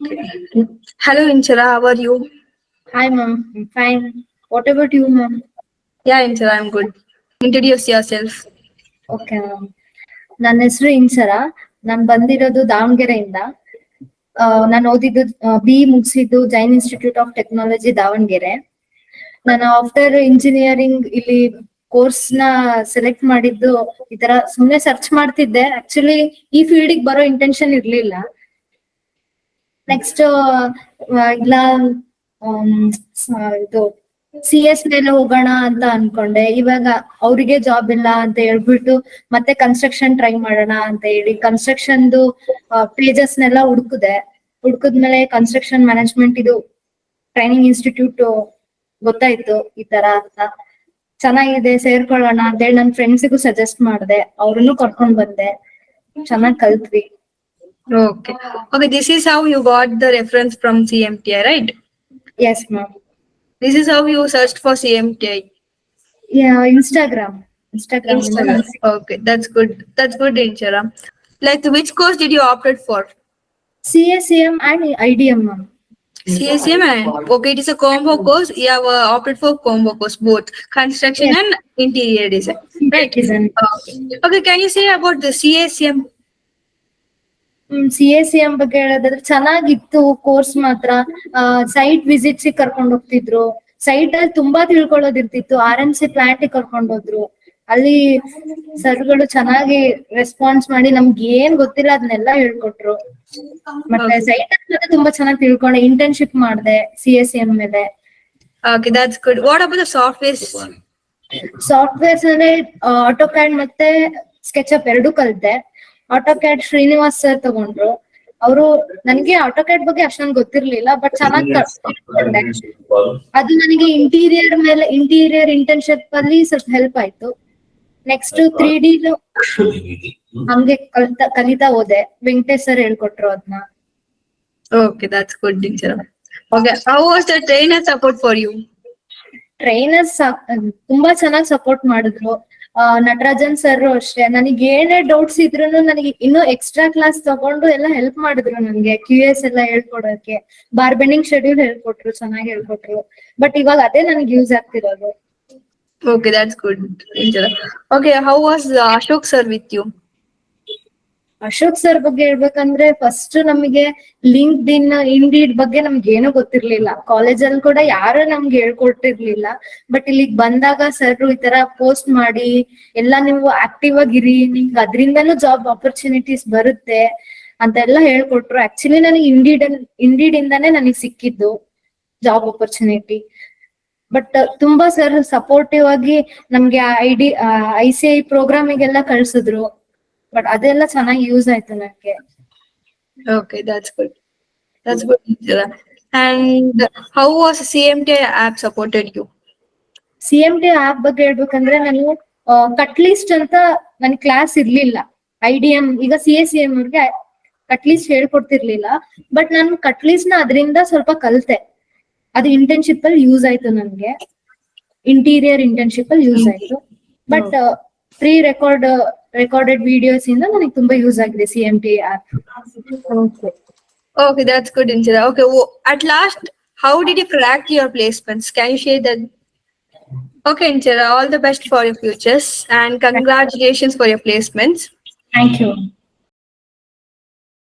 Okay. Hello, Inchara. How are you? Hi, ma'am. I'm fine. What about you, ma'am? Yeah, Inchara, I'm good. Introduce yourself. Okay, ma'am. ನನ್ನ ಹೆಸರು ಇಂಚರ. ನಾನು ಬಂದಿರೋದು ದಾವಣಗೆರೆಯಿಂದ. ನಾನು ಓದಿದ್ದು B ಮುಗಿಸಿದ್ದು Jain institute of technology Davanagere. ನಾನು ಆಫ್ಟರ್ ಇಂಜಿನಿಯರಿಂಗ್ ಇಲ್ಲಿ ಕೋರ್ಸ್ ನ ಸೆಲೆಕ್ಟ್ ಮಾಡಿದ್ದು ಈ ತರ ಸುಮ್ನೆ ಸರ್ಚ್ ಮಾಡ್ತಿದ್ದೆ. ಆಕ್ಚುಲಿ ಈ ಫೀಲ್ಡ್ ಬರೋ ಇಂಟೆನ್ಷನ್ ಇರ್ಲಿಲ್ಲ. ನೆಕ್ಸ್ಟ್ ಇಲ್ಲ ಇದು CS ಮೇಲೆ ಹೋಗೋಣ ಅಂತ ಅನ್ಕೊಂಡೆ. ಇವಾಗ ಅವ್ರಿಗೆ ಜಾಬ್ ಇಲ್ಲ ಅಂತ ಹೇಳ್ಬಿಟ್ಟು ಮತ್ತೆ ಕನ್ಸ್ಟ್ರಕ್ಷನ್ ಟ್ರೈ ಮಾಡೋಣ ಅಂತ ಹೇಳಿ ಕನ್ಸ್ಟ್ರಕ್ಷನ್ದು ಪೇಜಸ್ ನೆಲ್ಲ ಹುಡುಕದ್ಮೇಲೆ ಕನ್ಸ್ಟ್ರಕ್ಷನ್ ಮ್ಯಾನೇಜ್ಮೆಂಟ್ ಇದು ಟ್ರೈನಿಂಗ್ ಇನ್ಸ್ಟಿಟ್ಯೂಟ್ ಗೊತ್ತಾಯ್ತು ಈ ತರ ಅಂತ. ಚೆನ್ನಾಗಿದೆ, ಸೇರ್ಕೊಳ್ಳೋಣ ಅಂತ ಹೇಳಿ ನನ್ ಫ್ರೆಂಡ್ಸಿಗೂ ಸಜೆಸ್ಟ್ ಮಾಡಿದೆ, ಅವ್ರನ್ನು ಕರ್ಕೊಂಡ್ ಬಂದೆ. ಚೆನ್ನಾಗ್ ಕಲ್ತ್ವಿ. Okay. Okay, this is how you got the reference from CMTI, right? Yes, ma'am. This is how you searched for CMTI. Yeah, Instagram. Instagram. Okay, that's good. That's good, Inchara. Like, which course did you opted for? CSCM and IDM, ma'am. CSM and okay, it is a combo course. You have opted for combo course, both construction Yes. and interior design, right? Design. Okay, can you say about the CSM? CSCM ಬಗ್ಗೆ ಹೇಳೋದಾದ್ರೆ ಚೆನ್ನಾಗಿತ್ತು course ಮಾತ್ರ. Site visits ಕರ್ಕೊಂಡ್ ಹೋಗ್ತಿದ್ರು. Site ಅಲ್ಲಿ ತುಂಬಾ ತಿಳ್ಕೊಳ್ಳೋದಿರ್ತಿತ್ತು. RMC plant ಕರ್ಕೊಂಡ್ ಹೋದ್ರು. ಅಲ್ಲಿ ಸರ್ಗಳು ಚೆನ್ನಾಗಿ ರೆಸ್ಪಾನ್ಸ್ ಮಾಡಿ ನಮ್ಗೆ ಏನ್ ಗೊತ್ತಿಲ್ಲ ಅದನ್ನೆಲ್ಲ ಹೇಳ್ಕೊಟ್ರು. ಮತ್ತೆ ಸೈಟ್ ಅಲ್ಲಿ ತುಂಬಾ ಚೆನ್ನಾಗಿ ತಿಳ್ಕೊಂಡೆ. ಇಂಟರ್ನ್ಶಿಪ್ ಮಾಡಿದೆ CSCM ಮೇಲೆ. Okay, that's good. What about the softwares? Softwares ಅಂದ್ರೆ ಆಟೋಕ್ಯಾಡ್ ಮತ್ತೆ ಸ್ಕೆಚ್ಅಪ್ ಎರಡು ಕಲಿತೆ. ಆಟೋಕ್ಯಾಡ್ ಶ್ರೀನಿವಾಸ್ ಸರ್ ತಗೊಂಡ್ರು. ಅವರು ನನ್ಗೆ ಆಟೋಕ್ಯಾಡ್ ಬಗ್ಗೆ ಅಷ್ಟೊಂದು ಗೊತ್ತಿರ್ಲಿಲ್ಲ, ಬಟ್ ಚೆನ್ನಾಗಿ ಕಲ್ತ್ಕೊಂಡೆ. ಅದು ನನಗೆ ಇಂಟೀರಿಯರ್ ಇಂಟರ್ನ್ಶಿಪ್ ಅಲ್ಲಿ ಸ್ವಲ್ಪ ಹೆಲ್ಪ್ ಆಯ್ತು. ನೆಕ್ಸ್ಟ್ 3D ಹಂಗೆ ಕಲಿತಾ ಹೋದೆ. ವೆಂಕಟೇಶ್ ಸರ್ ಹೇಳ್ಕೊಟ್ರು ಅದನ್ನ. Okay, that's good, teacher. Okay, how was the trainer support for you? Trainers ತುಂಬಾ ಚೆನ್ನಾಗಿ ಸಪೋರ್ಟ್ ಮಾಡಿದ್ರು. ನಟರಾಜನ್ ಸರ್ ಅಷ್ಟೇ, ನನಗೆ ಏನೇ ಡೌಟ್ಸ್ ಇದ್ರು ನನಗೆ ಇನ್ನೂ ಎಕ್ಸ್ಟ್ರಾ ಕ್ಲಾಸ್ ತಗೊಂಡು ಎಲ್ಲ ಹೆಲ್ಪ್ ಮಾಡಿದ್ರು. ನನ್ಗೆ QS ಎಲ್ಲ ಹೇಳ್ಕೊಡೋಕೆ, ಬಾರ್ ಬೆಂಡಿಂಗ್ ಶೆಡ್ಯೂಲ್ ಹೇಳ್ಕೊಟ್ರು, ಚೆನ್ನಾಗಿ ಹೇಳ್ಕೊಟ್ರು. ಬಟ್ ಇವಾಗ ಅದೇ ನನಗೆ ಯೂಸ್ ಆಗ್ತಿರೋದು. Okay, that's good, teacher. Okay, how was Ashok sir with you? Ashok sir ಬಗ್ಗೆ ಹೇಳ್ಬೇಕಂದ್ರೆ ಫಸ್ಟ್ ನಮಗೆ ಲಿಂಕ್ಡ್ ಇಂಡೀಡ್ ಬಗ್ಗೆ ನಮ್ಗೆ ಏನೂ ಗೊತ್ತಿರ್ಲಿಲ್ಲ. ಕಾಲೇಜಲ್ಲಿ ಕೂಡ ಯಾರು ನಮ್ಗೆ ಹೇಳ್ಕೊಟ್ಟಿರ್ಲಿಲ್ಲ. ಬಟ್ ಇಲ್ಲಿಗೆ ಬಂದಾಗ ಸರ್ ಈ ತರ ಪೋಸ್ಟ್ ಮಾಡಿ ಎಲ್ಲ ನೀವು ಆಕ್ಟಿವ್ ಆಗಿರಿ, ನಿಮ್ಗೆ ಅದ್ರಿಂದನೂ ಜಾಬ್ ಆಪರ್ಚುನಿಟೀಸ್ ಬರುತ್ತೆ ಅಂತೆಲ್ಲ ಹೇಳ್ಕೊಟ್ರು. ಆಕ್ಚುಲಿ ನನಗೆ ಇಂಡೀಡ್ ಇಂದಾನೇ ನನಗೆ ಸಿಕ್ಕಿದ್ದು ಜಾಬ್ ಆಪರ್ಚುನಿಟಿ. ಬಟ್ ತುಂಬಾ ಸರ್ ಸಪೋರ್ಟಿವ್ ಆಗಿ ನಮ್ಗೆ ICI ಪ್ರೋಗ್ರಾಮಿಗೆಲ್ಲ ಕಳ್ಸಿದ್ರು. ಬಟ್ ಅದೆಲ್ಲ ಚೆನ್ನಾಗಿ ಯೂಸ್ ಆಯ್ತು ನನಗೆ. Okay, that's good. That's good, teacher. And how was CMTI app supported you? CMT app ಬಗ್ಗೆ ಹೇಳ್ಬೇಕಂದ್ರೆ ನಾನು ಕಟ್ ಲಿಸ್ಟ್ ಅಂತ ನನ್ ಕ್ಲಾಸ್ ಇರ್ಲಿಲ್ಲ. IDM ಈಗ CSCM ಅವ್ರಿಗೆ ಕಟ್ ಲಿಸ್ಟ್ ಹೇಳ್ಕೊಡ್ತಿರ್ಲಿಲ್ಲ. ಬಟ್ ನಾನು ಕಟ್ ಲಿಸ್ಟ್ ನ ಅದರಿಂದ ಸ್ವಲ್ಪ ಕಲಿತೆ. ಅದು ಇಂಟರ್ನ್ಶಿಪ್ ಅಲ್ಲಿ ಯೂಸ್ ಆಯ್ತು ನನ್ಗೆ. ಇಂಟೀರಿಯರ್ ಇಂಟರ್ನ್ಶಿಪ್ ಅಲ್ಲಿ ಯೂಸ್ ಆಯ್ತು. ಬಟ್ ರೆಕಾರ್ಡೆಡ್ ವಿಡಿಯೋಸ್ ಇಂದ ನನಗೆ ತುಂಬಾ ಯೂಸ್ ಆಗಿದೆ CMT app. Okay, that's good, Inchara. Okay, at last, how did you crack your placements? Can you share that? Okay, Inchara, all the best for your futures and congratulations for your placements. Thank you.